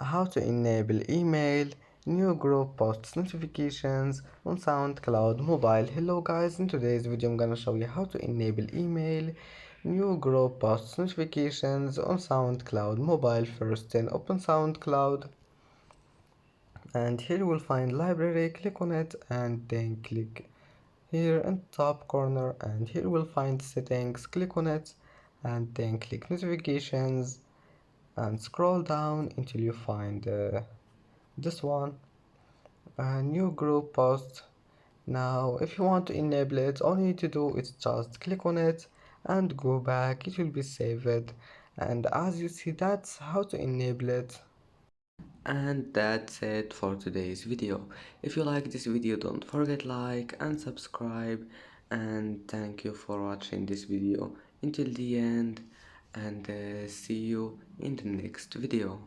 how to enable email, new group posts notifications on SoundCloud mobile. Hello guys, in today's video I'm gonna show you how to enable email, new group posts notifications on SoundCloud mobile. First, then open SoundCloud, and here you will find library. Click on it and then click here in top corner, and here you will find settings. Click on it and then click notifications and scroll down until you find this one, a new group post. Now if you want to enable it, all you need to do is just click on it and go back. It will be saved, and as you see, that's how to enable it. And that's it for today's video. If you like this video, don't forget like and subscribe, and thank you for watching this video until the end, and see you in the next video.